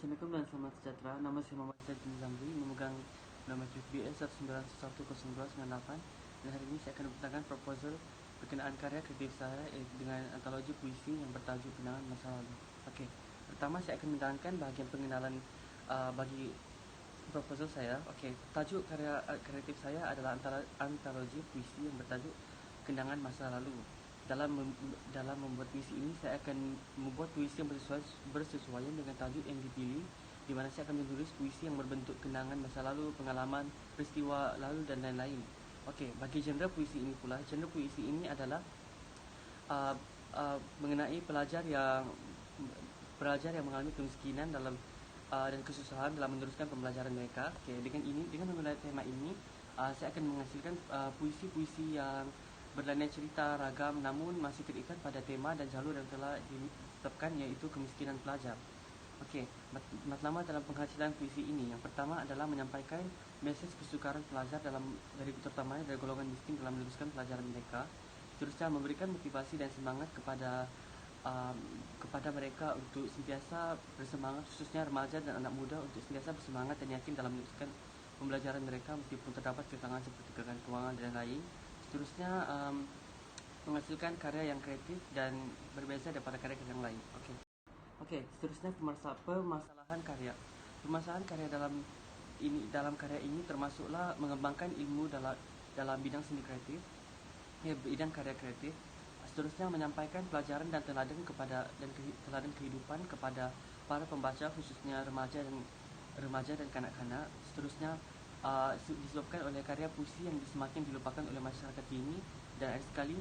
Assalamualaikum dan selamat sejahtera. Nama saya Muhammad Sajid Zamri, memegang nama BS 19110298, dan hari ini saya akan membentangkan proposal berkenaan karya kreatif saya dengan antologi puisi yang bertajuk Kenangan Masa Lalu. Okey, pertama saya akan membentangkan bahagian pengenalan bagi proposal saya. Okey, tajuk karya kreatif saya adalah antologi puisi yang bertajuk Kenangan Masa Lalu. Dalam membuat puisi ini, saya akan membuat puisi yang bersesuaian dengan tajuk yang dipilih, di mana saya akan menulis puisi yang berbentuk kenangan masa lalu, pengalaman, peristiwa lalu dan lain-lain. Okey, bagi genre puisi ini pula, genre puisi ini adalah mengenai pelajar yang mengalami kemiskinan dan kesusahan dalam meneruskan pembelajaran mereka. Okey, dengan menggunakan tema ini, saya akan menghasilkan puisi-puisi yang berlainan cerita ragam namun masih terikat pada tema dan jalur yang telah ditetapkan, iaitu kemiskinan pelajar. Okey, matlamat dalam penghasilan puisi ini, yang pertama adalah menyampaikan mesej kesukaran pelajar terutamanya dari golongan miskin dalam meneruskan pelajaran mereka. Seterusnya memberikan motivasi dan semangat kepada mereka untuk sentiasa bersemangat, khususnya remaja dan anak muda, untuk sentiasa bersemangat dan yakin dalam meneruskan pembelajaran mereka meskipun terdapat kekangan seperti kekangan kewangan dan lain. Seterusnya menghasilkan karya yang kreatif dan berbeza daripada karya-karya yang lain. Okey, seterusnya permasalahan karya. Permasalahan karya dalam karya ini termasuklah mengembangkan ilmu dalam bidang seni kreatif, bidang karya kreatif. Seterusnya menyampaikan pelajaran dan teladan kehidupan kepada para pembaca, khususnya remaja dan kanak-kanak. Seterusnya disebabkan oleh karya puisi yang semakin dilupakan oleh masyarakat ini, dan ada sekali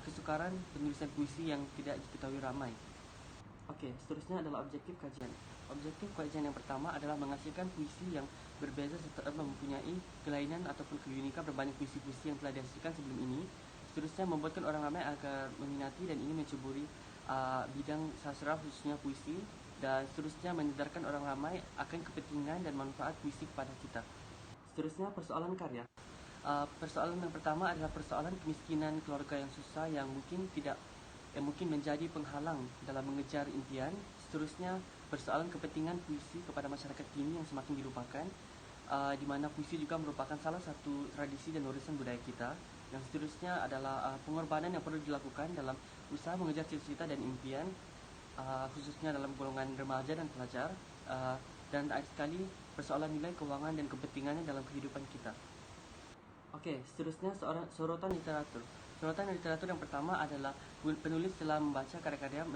kesukaran penulisan puisi yang tidak diketahui ramai. Okey, seterusnya adalah objektif kajian. Objektif kajian yang pertama adalah menghasilkan puisi yang berbeza serta mempunyai kelainan ataupun keunikan berbanding puisi-puisi yang telah dihasilkan sebelum ini. Seterusnya membuatkan orang ramai agar meminati dan ingin menceburi bidang sastra, khususnya puisi. Dan seterusnya menyedarkan orang ramai akan kepentingan dan manfaat puisi kepada kita. Seterusnya persoalan karya. Persoalan yang pertama adalah persoalan kemiskinan keluarga yang susah yang mungkin menjadi penghalang dalam mengejar impian. Seterusnya persoalan kepentingan puisi kepada masyarakat kini yang semakin dilupakan, di mana puisi juga merupakan salah satu tradisi dan warisan budaya kita. Yang seterusnya adalah pengorbanan yang perlu dilakukan dalam usaha mengejar cita-cita dan impian, khususnya dalam golongan remaja dan pelajar. Dan ada sekali persoalan nilai keuangan dan kepentingannya dalam kehidupan kita. Okey, seterusnya sorotan literatur. Sorotan literatur yang pertama adalah penulis telah membaca karya-karya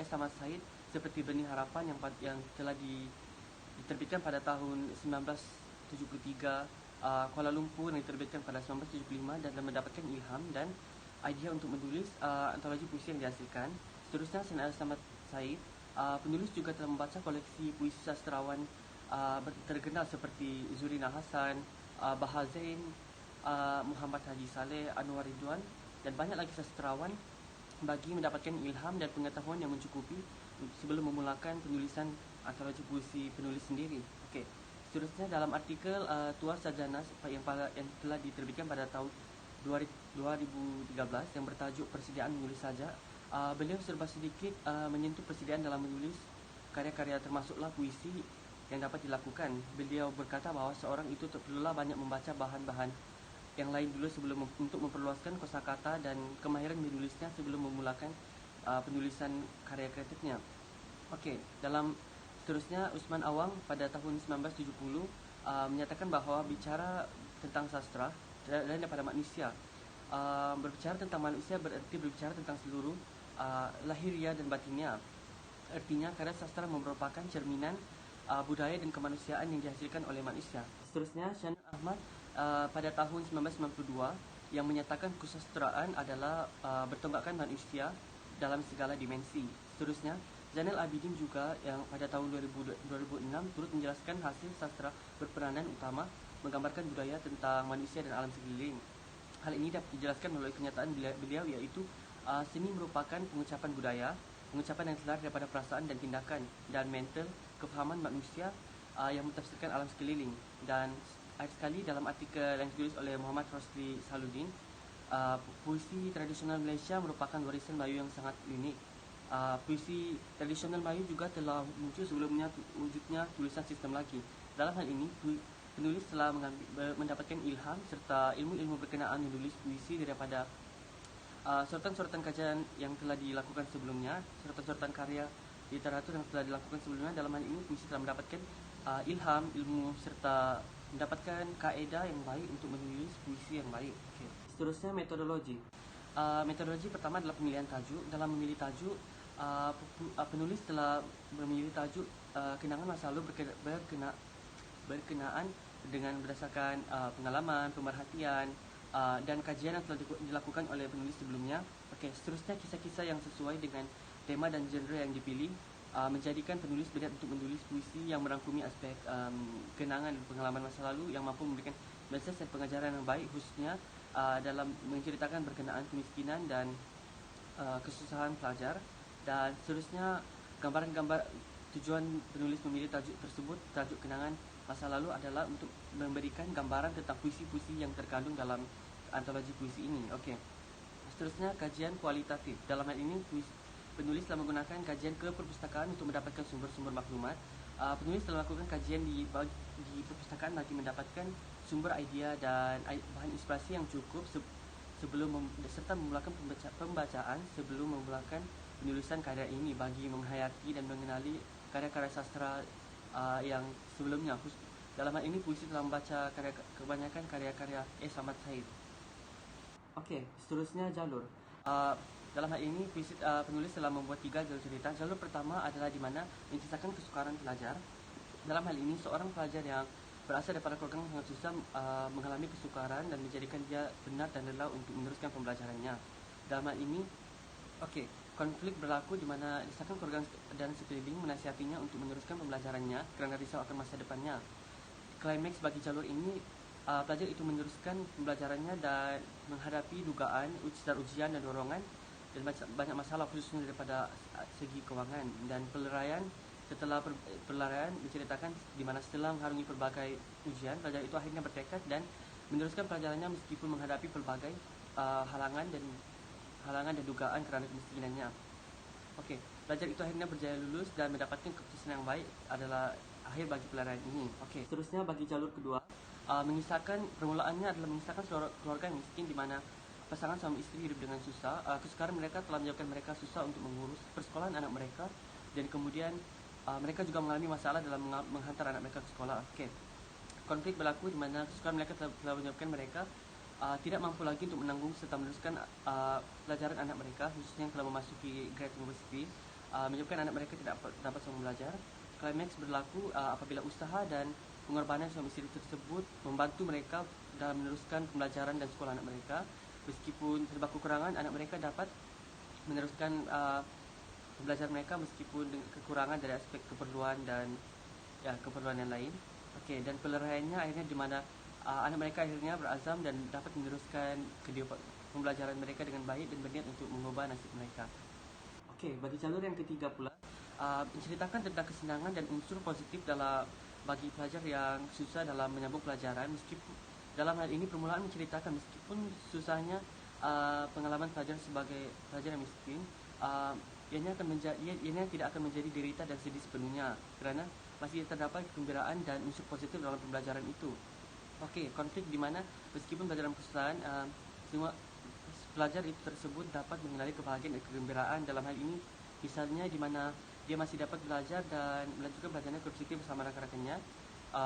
S. Ahmad Said seperti Benih Harapan yang telah diterbitkan pada tahun 1973, Kuala Lumpur yang diterbitkan pada 1975, dan mendapatkan ilham dan idea untuk menulis antologi puisi yang dihasilkan. Seterusnya, selain S. Ahmad Said, penulis juga telah membaca koleksi puisi sastrawan terkenal seperti Zurina Hasan, Bahar Zain, Muhammad Haji Saleh, Anwar Ridwan, dan banyak lagi sastrawan, bagi mendapatkan ilham dan pengetahuan yang mencukupi sebelum memulakan penulisan antologi puisi penulis sendiri. Okey. Seterusnya dalam artikel Tuas Sarjana yang telah diterbitkan pada tahun 2013 yang bertajuk Persediaan Menulis Saja, beliau serba sedikit menyentuh persediaan dalam menulis karya-karya, termasuklah puisi yang dapat dilakukan. Beliau berkata bahawa seorang itu perlulah banyak membaca bahan-bahan yang lain dulu untuk memperluaskan kosakata dan kemahiran menulisnya sebelum memulakan penulisan karya kreatifnya. Okey, seterusnya Usman Awang pada tahun 1970 menyatakan bahawa bicara tentang sastra lain daripada manusia. Berbicara tentang manusia berarti berbicara tentang seluruh lahiriah dan batinnya. Artinya karya sastra merupakan cerminan budaya dan kemanusiaan yang dihasilkan oleh manusia. Seterusnya, Syanur Ahmad pada tahun 1992 yang menyatakan kesusastraan adalah bertonggakkan manusia dalam segala dimensi. Seterusnya, Zainal Abidin juga yang pada tahun 2006 turut menjelaskan hasil sastra berperanan utama menggambarkan budaya tentang manusia dan alam sekeliling. Hal ini dapat dijelaskan melalui kenyataan beliau, iaitu seni merupakan pengucapan budaya, pengucapan yang terlahir daripada perasaan dan tindakan dan mental kefahaman manusia yang mentafsirkan alam sekeliling. Dan ada sekali dalam artikel yang ditulis oleh Muhammad Rosli Saludin, puisi tradisional Malaysia merupakan warisan Melayu yang sangat unik. Puisi tradisional Melayu juga telah muncul sebelumnya wujudnya tulisan sistem lagi. Dalam hal ini, penulis telah mendapatkan ilham serta ilmu-ilmu berkenaan menulis puisi daripada sorotan-sorotan kajian yang telah dilakukan sebelumnya, sorotan-sorotan karya literatur yang telah dilakukan sebelumnya. Dalam hal ini, puisi telah mendapatkan ilham, ilmu serta mendapatkan kaedah yang baik untuk menulis puisi yang baik. Okay. Seterusnya, metodologi. Metodologi pertama adalah pemilihan tajuk. Dalam memilih tajuk, penulis telah memilih tajuk kenangan masa lalu berkenaan dengan berdasarkan pengalaman, pemerhatian dan kajian yang telah dilakukan oleh penulis sebelumnya. Okey, seterusnya kisah-kisah yang sesuai dengan tema dan genre yang dipilih menjadikan penulis berniat untuk menulis puisi yang merangkumi aspek kenangan dan pengalaman masa lalu yang mampu memberikan mesej dan pengajaran yang baik, khususnya dalam menceritakan berkenaan kemiskinan dan kesusahan pelajar. Dan seterusnya, gambaran-gambar tujuan penulis memilih tajuk tersebut, tajuk kenangan masa lalu, adalah untuk memberikan gambaran tentang puisi-puisi yang terkandung dalam antologi puisi ini. Okey. Seterusnya, kajian kualitatif. Dalam hal ini, penulis telah menggunakan kajian ke perpustakaan untuk mendapatkan sumber-sumber maklumat. Penulis telah melakukan kajian di perpustakaan bagi mendapatkan sumber idea dan bahan inspirasi yang cukup serta memulakan pembacaan sebelum memulakan penulisan karya ini bagi menghayati dan mengenali karya-karya sastra yang sebelumnya. Dalam hal ini, puisi telah membaca kebanyakan karya-karya Samad Said. Okey, seterusnya jalur. Dalam hal ini, penulis telah membuat 3 jalur cerita. Jalur pertama adalah di mana menceritakan kesukaran pelajar. Dalam hal ini, seorang pelajar yang berasal daripada keluarga yang sangat susah mengalami kesukaran dan menjadikan dia benar dan rela untuk meneruskan pembelajarannya. Dalam hal ini, konflik berlaku di mana desakan keluarga dan sekeliling menasihatinya untuk meneruskan pembelajarannya kerana risau akan masa depannya. Klimaks bagi jalur ini, pelajar itu meneruskan pembelajarannya dan menghadapi dugaan, ujian dan dorongan dan banyak masalah, khususnya daripada segi kewangan. Dan peleraian, setelah peleraian menceritakan di mana setelah mengharungi pelbagai ujian, pelajar itu akhirnya bertekad dan meneruskan pelajarannya meskipun menghadapi pelbagai halangan dan dugaan kerana kemiskinannya. Okey, pelajar itu akhirnya berjaya lulus dan mendapatkan keputusan yang baik adalah akhir bagi peleraian ini. Okey, seterusnya bagi jalur kedua, mengisahkan permulaannya adalah mengisahkan keluarga yang miskin di mana pasangan suami isteri hidup dengan susah. Kesukaran mereka telah menyebabkan mereka susah untuk mengurus persekolahan anak mereka dan kemudian mereka juga mengalami masalah dalam menghantar anak mereka ke sekolah. Okey. Konflik berlaku di mana kesukaran mereka telah menyebabkan mereka tidak mampu lagi untuk menanggung serta meneruskan pelajaran anak mereka, khususnya yang telah memasuki grade university, menyebabkan anak mereka tidak dapat sama belajar. Klimaks berlaku apabila usaha dan pengorbanan suami isteri tersebut membantu mereka dalam meneruskan pembelajaran dan sekolah anak mereka. Meskipun terdapat kekurangan, anak mereka dapat meneruskan pembelajaran mereka meskipun dengan kekurangan dari aspek keperluan dan keperluan yang lain. Okey, dan peleraiannya akhirnya di mana anak mereka akhirnya berazam dan dapat meneruskan pembelajaran mereka dengan baik dan berniat untuk mengubah nasib mereka. Okey, bagi jalur yang ketiga pula, menceritakan tentang kesenangan dan unsur positif bagi pelajar yang susah dalam menyambung pelajaran. Meskipun dalam hal ini, permulaan menceritakan meskipun susahnya pengalaman pelajar sebagai pelajar yang miskin, ianya tidak akan menjadi derita dan sedih sepenuhnya kerana masih terdapat kegembiraan dan unsur positif dalam pembelajaran itu. Okey, konflik di mana meskipun pelajaran kesusahan, semua pelajar itu tersebut dapat mengenali kebahagiaan dan kegembiraan. Dalam hal ini, misalnya di mana dia masih dapat belajar dan melanjutkan belajarnya ke universiti bersama rakan-rakannya,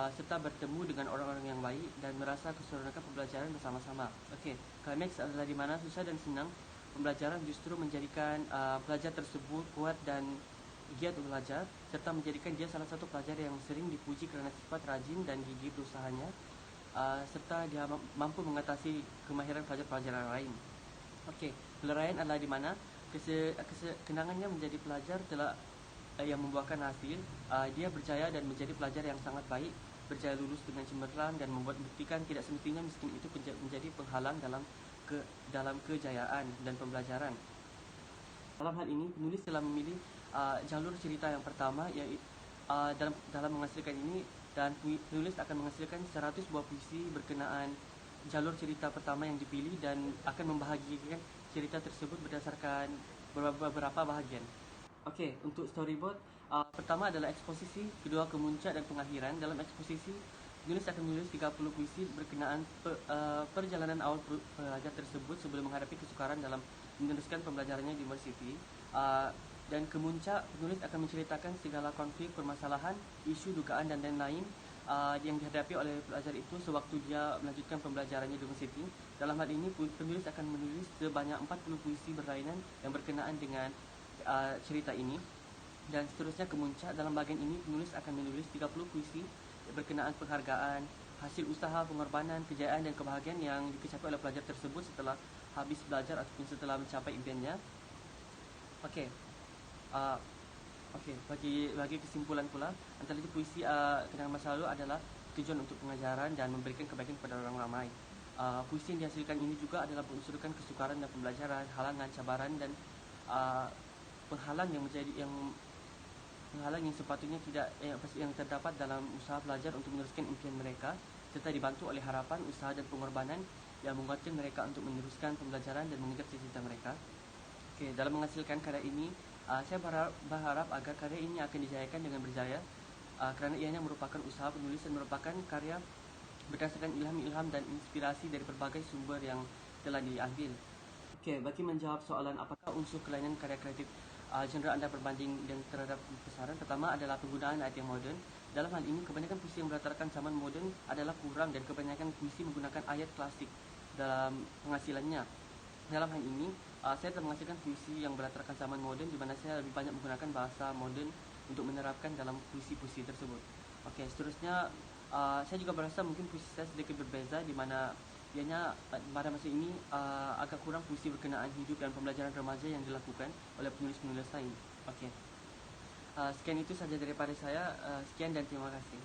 serta bertemu dengan orang-orang yang baik dan merasa keseronokan pembelajaran bersama-sama. Okey, klimaks adalah di mana susah dan senang pembelajaran justru menjadikan pelajar tersebut kuat dan giat untuk belajar, serta menjadikan dia salah satu pelajar yang sering dipuji kerana sifat rajin dan gigih berusahanya, serta dia mampu mengatasi kemahiran pelajar-pelajar yang lain. Okey, peleraian adalah di mana kenangannya menjadi pelajar telah yang membuahkan hasil. Dia berjaya dan menjadi pelajar yang sangat baik, berjaya lulus dengan cemerlang dan membuktikan tidak semestinya miskin itu menjadi penghalang dalam kejayaan dan pembelajaran. Dalam hal ini, penulis telah memilih jalur cerita yang pertama, iaitu dalam menghasilkan ini, dan penulis akan menghasilkan 100 buah puisi berkenaan jalur cerita pertama yang dipilih dan akan membahagikan cerita tersebut berdasarkan beberapa bahagian. Okey, untuk storyboard, pertama adalah eksposisi, kedua kemuncak dan pengakhiran. Dalam eksposisi, penulis akan menulis 30 puisi berkenaan perjalanan awal pelajar tersebut sebelum menghadapi kesukaran dalam meneruskan pembelajarannya di universiti. Dan kemuncak, penulis akan menceritakan segala konflik, permasalahan, isu, dugaan dan lain-lain yang dihadapi oleh pelajar itu sewaktu dia melanjutkan pembelajarannya di universiti. Dalam hal ini, penulis akan menulis sebanyak 40 puisi berlainan yang berkenaan dengan cerita ini. Dan seterusnya kemuncak, dalam bahagian ini penulis akan menulis 30 puisi berkenaan penghargaan, hasil usaha, pengorbanan, kejayaan dan kebahagiaan yang dikecapai oleh pelajar tersebut setelah habis belajar ataupun setelah mencapai impiannya. Okey. Bagi kesimpulan pula, antara itu puisi kenangan masa lalu adalah tujuan untuk pengajaran dan memberikan kebaikan kepada orang ramai. Puisi yang dihasilkan ini juga adalah menunjukkan kesukaran dan pembelajaran, halangan, cabaran dan penghalang yang sepatutnya yang terdapat dalam usaha pelajar untuk meneruskan impian mereka, serta dibantu oleh harapan, usaha dan pengorbanan yang menguatkan mereka untuk meneruskan pembelajaran dan mengejar cita-cita mereka. Okey, dalam menghasilkan karya ini, saya berharap agar karya ini akan dijayakan dengan berjaya, kerana ianya merupakan usaha penulis dan merupakan karya berdasarkan ilham dan inspirasi dari berbagai sumber yang telah diambil. Okey, bagi menjawab soalan apakah unsur kelainan karya kreatif genre anda berbanding dan terhadap besaran, pertama adalah penggunaan ayat yang moden. Dalam hal ini, kebanyakan puisi yang berlatarkan zaman moden adalah kurang dan kebanyakan puisi menggunakan ayat klasik dalam penghasilannya. Dalam hal ini, saya telah menghasilkan puisi yang berlatarkan zaman moden di mana saya lebih banyak menggunakan bahasa moden untuk menerapkan dalam puisi-puisi tersebut. Okey, seterusnya saya juga berasa mungkin puisi saya sedikit berbeza di mana ianya pada masa ini agak kurang puisi berkenaan hidup dan pembelajaran remaja yang dilakukan oleh penulis-penulis lain. Okey. Sekian itu saja daripada saya. Sekian dan terima kasih.